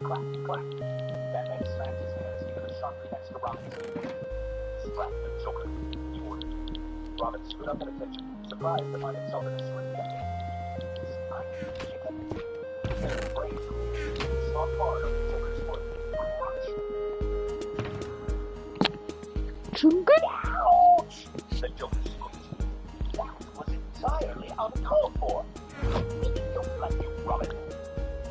S1: Clack, clack. Batman smacked his hands together sharply next to Robin's ear. Slap the Joker, he ordered. Robin stood up at attention, surprised to find himself in a straight jacket. His chicken. His brain saw part of the Joker's foot. Ouch! The Joker screamed. That was entirely uncalled for. Don't let you, Robin.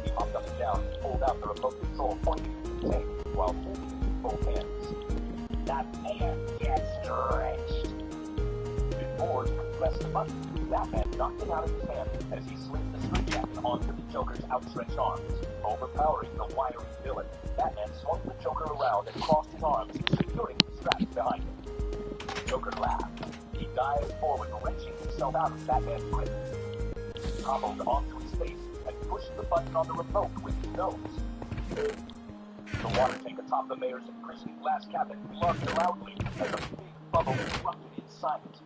S1: He hopped up and down, pulled out the remote control pointing to the tank while holding it in both hands. That man gets stretched. Before he could press the button, Batman knocked it out of his hand as he slid the straitjacket onto the Joker's outstretched arms. Overpowering the wiry villain, Batman swung the Joker around and crossed his arms, securing the straps behind him. The Joker laughed. He dived forward, wrenching himself out of Batman's grip. He toppled onto his face and pushed the button on the remote with his nose. The water tank atop the mayor's imprisoned glass cabinet gluged loudly as a big bubble erupted inside it.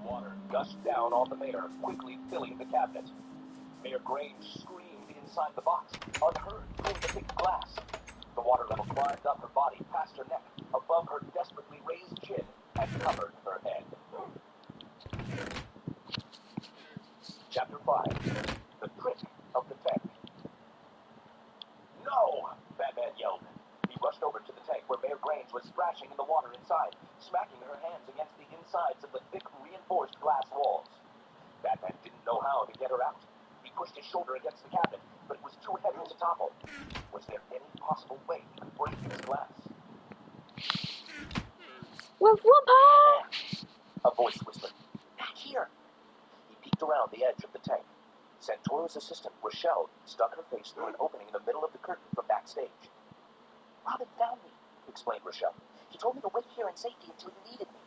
S1: Water gushed down on the mayor, quickly filling the cabinet. Mayor Grange screamed inside the box, unheard through the thick glass. The water level climbed up her body, past her neck, above her desperately raised chin, and covered her head. Chapter 5. The Trick of the Tank. No! Batman yelled. He rushed over to the tank where Mayor Grange was thrashing in the water inside, smacking her hands against the insides of the thick, reinforced glass walls. Batman didn't know how to get her out. He pushed his shoulder against the cabinet, but it was too heavy to topple. Was there any possible way he could break this glass? A voice whispered, "Back here." He peeked around the edge of the tank. Santoro's assistant, Rochelle, stuck her face through an opening in the middle of the curtain from backstage. "Robin found me," explained Rochelle. "He told me to wait here in safety until he needed me."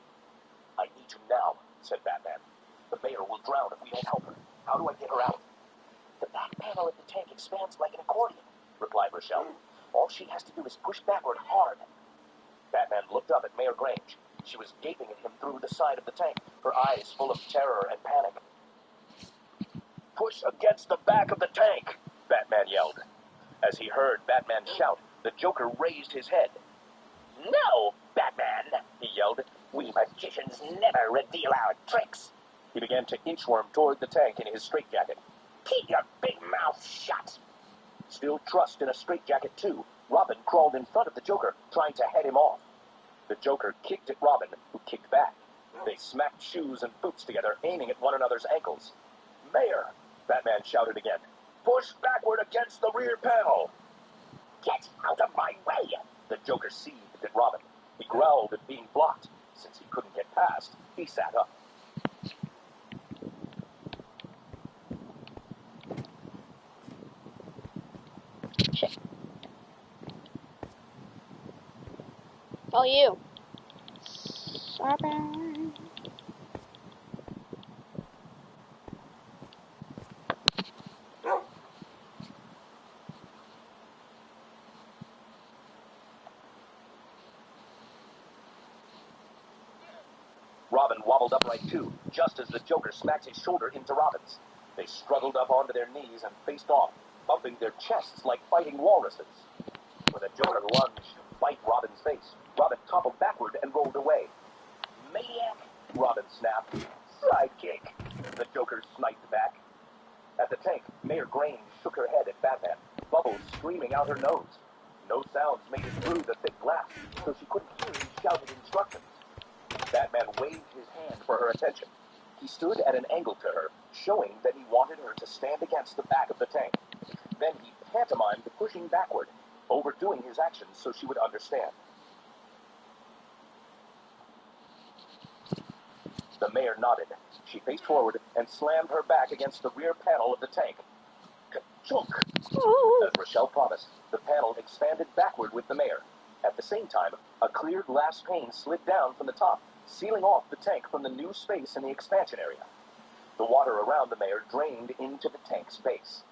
S1: "I need you now," said Batman. "The mayor will drown if we don't help her. How do I get her out?" "The back panel of the tank expands like an accordion," replied Rochelle. "All she has to do is push backward hard." Batman looked up at Mayor Grange. She was gaping at him through the side of the tank, her eyes full of terror and panic. "Push against the back of the tank," Batman yelled. As he heard Batman shout, the Joker raised his head. "No, Batman," he yelled. "We magicians never reveal our tricks." He began to inchworm toward the tank in his straitjacket. "Keep your big mouth shut." Still trussed in a straitjacket too, Robin crawled in front of the Joker, trying to head him off. The Joker kicked at Robin, who kicked back. They smacked shoes and boots together, aiming at one another's ankles. "Mayor!" Batman shouted again. "Push backward against the rear panel!" "Get out of my way!" The Joker seethed at Robin. He growled at being blocked. Since he couldn't get past, he sat up.
S2: Shit. Oh, you. Sorry.
S1: Robin wobbled upright too, just as the Joker smacked his shoulder into Robin's. They struggled up onto their knees and faced off, bumping their chests like fighting walruses. When the Joker lunged to bite Robin's face, Robin toppled backward and rolled away. "Maniac!" Robin snapped. "Sidekick!" The Joker sniped back. At the tank, Mayor Grange shook her head at Batman, bubbles streaming out her nose. No sounds made it through the thick glass, so she couldn't hear his shouted instructions. Batman waved his hand for her attention. He stood at an angle to her, showing that he wanted her to stand against the back of the tank. Then he pantomimed pushing backward, overdoing his actions so she would understand. The mayor nodded. She faced forward and slammed her back against the rear panel of the tank. Ka-chunk! As Rochelle promised, the panel expanded backward with the mayor. At the same time, a clear glass pane slid down from the top, sealing off the tank from the new space in the expansion area. The water around the mayor drained into the tank's base.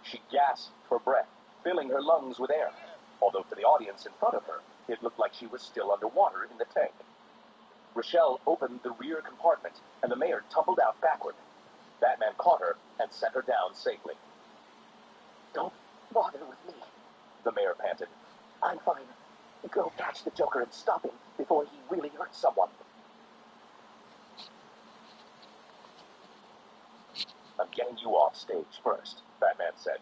S1: She gasped for breath, filling her lungs with air, although to the audience in front of her, it looked like she was still underwater in the tank. Rochelle opened the rear compartment, and the mayor tumbled out backward. Batman caught her and set her down safely. "Don't bother with me," the mayor panted. "I'm fine. Go catch the Joker and stop him before he really hurts someone." "I'm getting you off stage first," Batman said.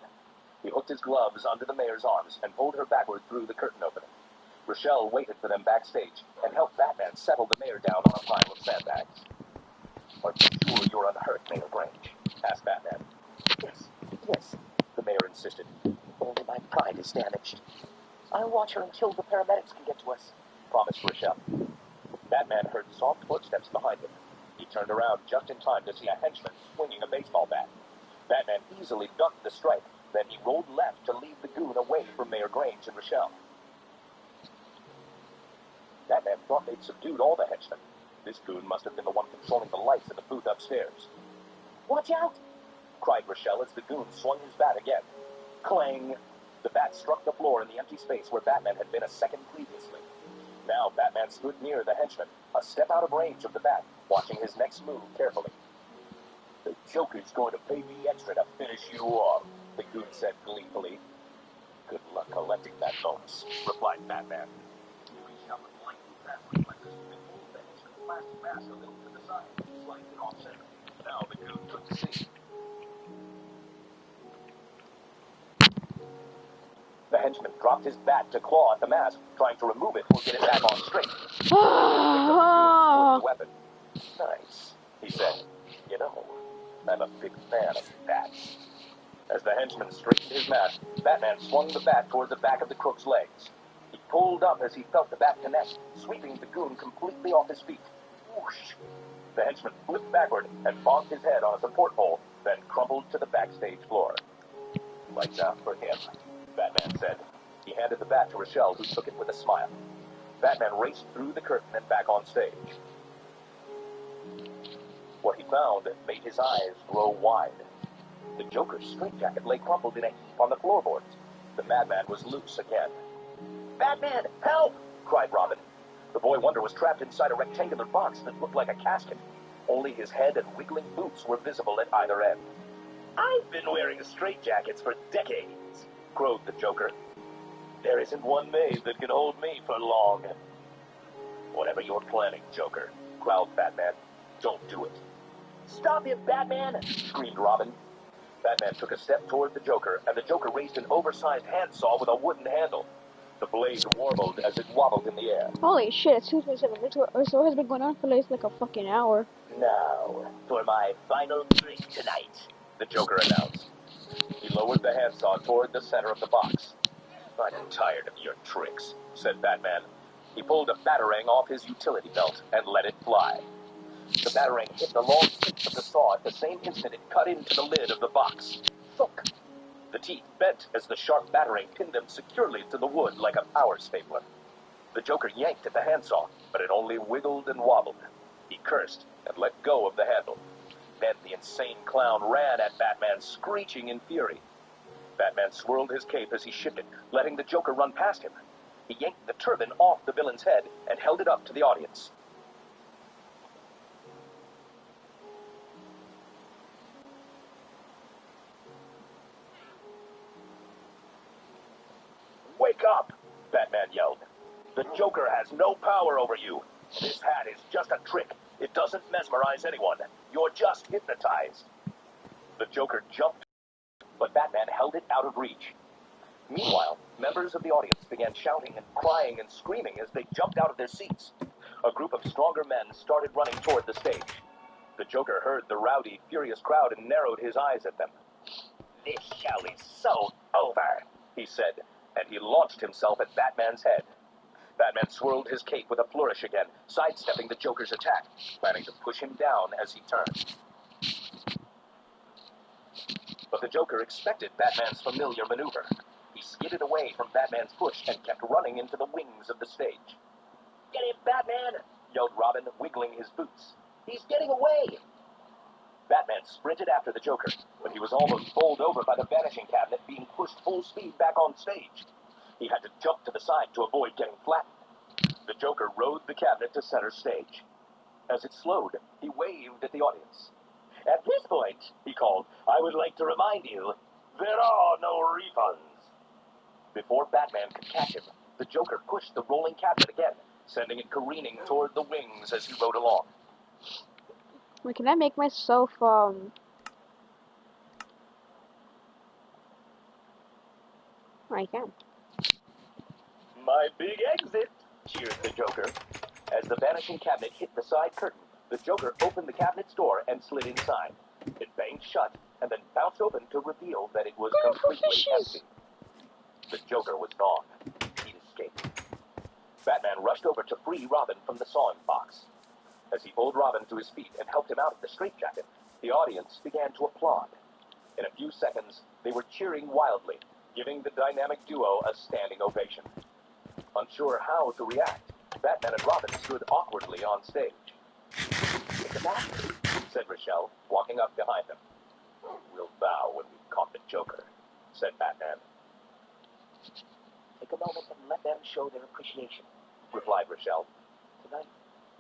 S1: He hooked his gloves under the mayor's arms and pulled her backward through the curtain opening. Rochelle waited for them backstage and helped Batman settle the mayor down on a pile of sandbags. "Are you sure you're unhurt, Mayor Grange?" asked Batman. Yes, the mayor insisted. "Only my pride is damaged. I'll watch her until the paramedics can get to us," promised Rochelle. Batman heard soft footsteps behind him. He turned around just in time to see a henchman swinging a baseball bat. Batman easily ducked the strike, then he rolled left to lead the goon away from Mayor Grange and Rochelle. Batman thought they'd subdued all the henchmen. This goon must have been the one controlling the lights in the booth upstairs.
S3: Watch out!
S1: Cried Rochelle as the goon swung his bat again. Clang! The bat struck the floor in the empty space where Batman had been a second previously. Now Batman stood near the henchman, a step out of range of the bat, watching his next move carefully. The Joker's going to pay me extra to finish you off, the goon said gleefully. Good luck collecting that bonus, replied Batman. He reached out with lightning fast reflexes and pulled the henchman's plastic mask a little to the side, sliding it off center. Now the goon took the seat. The henchman dropped his bat to claw at the mask, trying to remove it or get it back on straight. The weapon. Nice, he said. You know, I'm a big fan of bats. As the henchman straightened his mask, Batman swung the bat toward the back of the crook's legs. He pulled up as he felt the bat connect, sweeping the goon completely off his feet. Whoosh! The henchman flipped backward and bonked his head on a support pole, then crumpled to the backstage floor. Lights out for him, Batman said. He handed the bat to Rochelle, who took it with a smile. Batman raced through the curtain and back on stage. What he found made his eyes grow wide. The Joker's straitjacket lay crumpled in a heap on the floorboards. The madman was loose again.
S3: Batman, help!
S1: Cried Robin. The boy wonder was trapped inside a rectangular box that looked like a casket. Only his head and wiggling boots were visible at either end.
S3: I've been wearing straitjackets for decades,
S1: crowed the Joker. There isn't one maid that can hold me for long. Whatever you're planning, Joker, growled Batman, don't do it.
S3: Stop him, Batman!
S1: Screamed Robin. Batman took a step toward the Joker, and the Joker raised an oversized handsaw with a wooden handle. The blade warbled as it wobbled in the air.
S2: Holy shit, it's 2:27. This war has been going on for like a fucking hour.
S3: Now, for my final trick tonight,
S1: the Joker announced. He lowered the handsaw toward the center of the box. I'm tired of your tricks, said Batman. He pulled a batarang off his utility belt and let it fly. The batarang hit the long teeth of the saw at the same instant it cut into the lid of the box. Thunk! The teeth bent as the sharp batarang pinned them securely to the wood like a power stapler. The Joker yanked at the handsaw, but it only wiggled and wobbled. He cursed and let go of the handle. Then the insane clown ran at Batman, screeching in fury. Batman swirled his cape as he shifted, letting the Joker run past him. He yanked the turban off the villain's head and held it up to the audience. Wake up! Batman yelled. The Joker has no power over you. This hat is just a trick. It doesn't mesmerize anyone. You're just hypnotized. The Joker jumped, but Batman held it out of reach. Meanwhile, members of the audience began shouting and crying and screaming as they jumped out of their seats. A group of stronger men started running toward the stage. The Joker heard the rowdy, furious crowd and narrowed his eyes at them.
S3: This show is so over,
S1: he said, and he launched himself at Batman's head. Batman swirled his cape with a flourish again, sidestepping the Joker's attack, planning to push him down as he turned. But the Joker expected Batman's familiar maneuver. He skidded away from Batman's push and kept running into the wings of the stage.
S3: Get him, Batman!
S1: Yelled Robin, wiggling his boots.
S3: He's getting away!
S1: Batman sprinted after the Joker, but he was almost bowled over by the vanishing cabinet being pushed full speed back on stage. He had to jump to the side to avoid getting flattened. The Joker rode the cabinet to center stage. As it slowed, he waved at the audience. At this point, he called, I would like to remind you, there are no refunds. Before Batman could catch him, the Joker pushed the rolling cabinet again, sending it careening toward the wings as he rode along.
S2: Wait, can I make myself, I can.
S1: My big exit, cheered the Joker. As the vanishing cabinet hit the side curtain, the Joker opened the cabinet's door and slid inside. It banged shut and then bounced open to reveal that it was completely empty. The Joker was gone. He'd escaped. Batman rushed over to free Robin from the sawing box. As he pulled Robin to his feet and helped him out of the straitjacket, the audience began to applaud. In a few seconds, they were cheering wildly, giving the dynamic duo a standing ovation. Unsure how to react, Batman and Robin stood awkwardly on stage. "It's a master," said Rochelle, walking up behind them. "We'll bow when we've caught the Joker," said Batman.
S3: "Take a moment and let them show their appreciation,"
S1: replied Rochelle.
S3: "Tonight,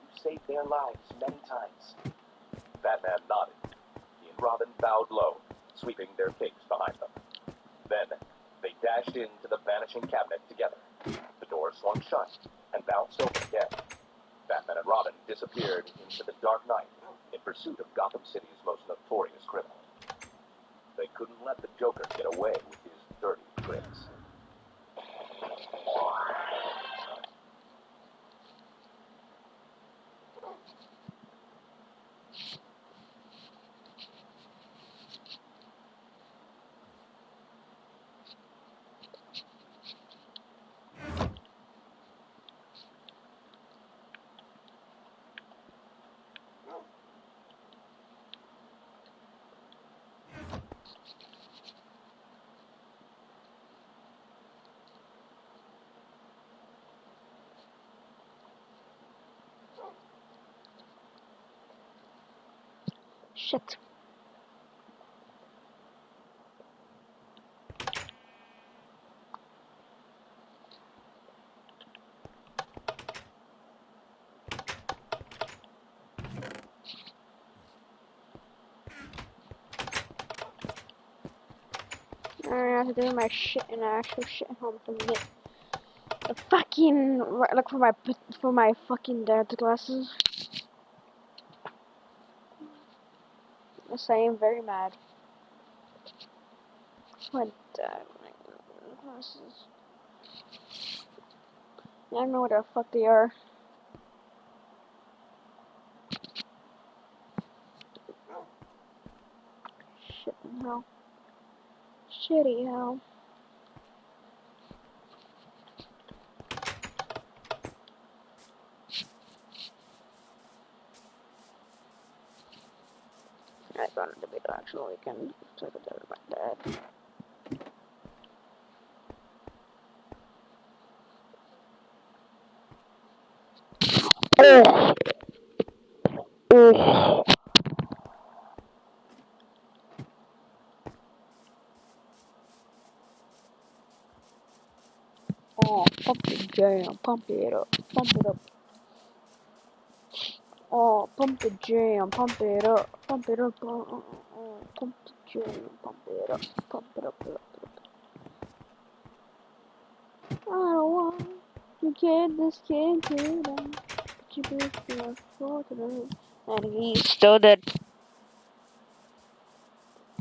S3: you saved their lives many times."
S1: Batman nodded. He and Robin bowed low, sweeping their capes behind them. Then, they dashed into the vanishing cabinet together. The door swung shut and bounced open again. Batman and Robin disappeared into the dark night in pursuit of Gotham City's most notorious criminal. They couldn't let the Joker get away with his dirty tricks.
S2: Shit. I have to do my shit in an actual shit home to get the fucking like for my fucking dad's glasses. Yes, I am very mad. My dad glasses. I don't know what the fuck they are. Shit in hell. Shitty hell. I got into the actual weekend. So I could tell my dad. Oh. Oh. Oh, pump the jam, pump it up, pump it up. Oh, pump the jam, pump it up, pump it up. Pump the jam, pump it up, pump it up, I don't want to get this kid to them, but you be for today. And he's still dead.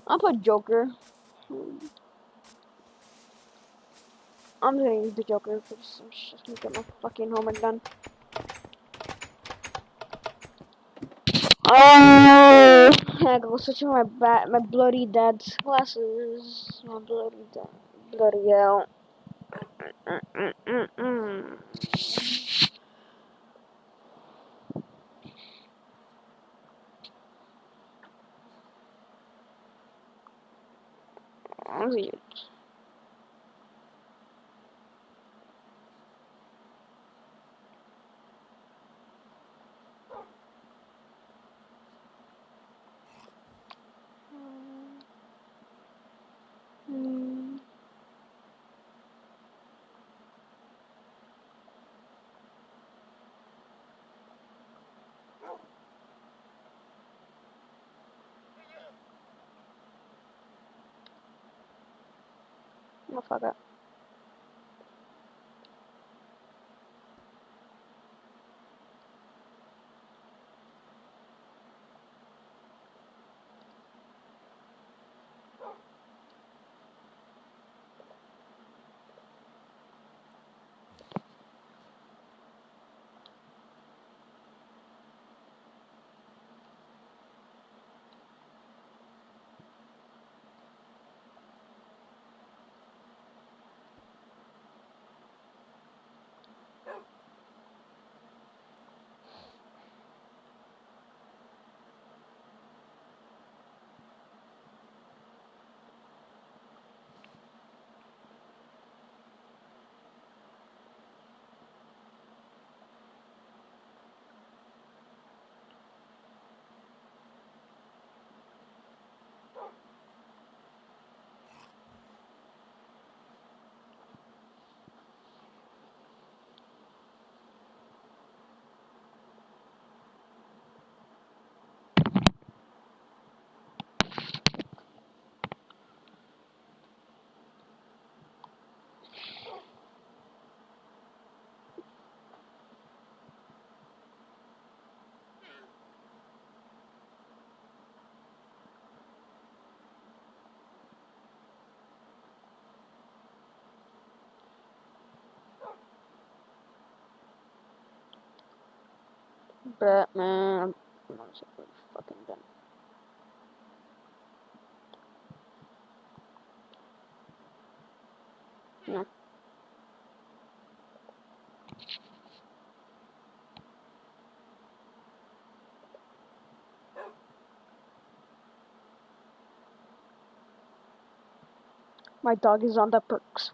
S2: I'll put Joker. I'm just gonna use the Joker for some shit to get my fucking homework done. Oh, I go switch my bloody dad's glasses. My bloody dad, bloody hell. Weird. Motherfucker. Batman. I'm not so fucking done. No. My dog is on the perks.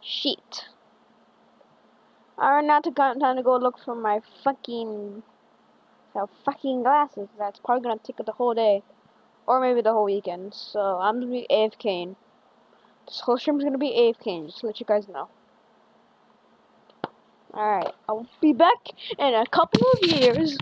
S2: Shit. Alright, now time to go look for my fucking glasses. That's probably gonna take the whole day. Or maybe the whole weekend. So I'm gonna be AFKing. This whole stream's gonna be AFKing, just to let you guys know. Alright, I'll be back in a couple of years.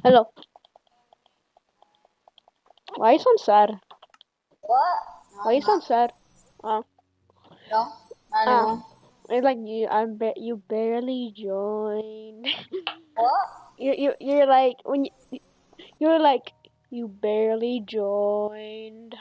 S2: Hello. Why you sound sad?
S4: What?
S2: Why you sound sad?
S4: No, not anymore.
S2: It's like you barely joined.
S4: What?
S2: You're like you're like you barely joined.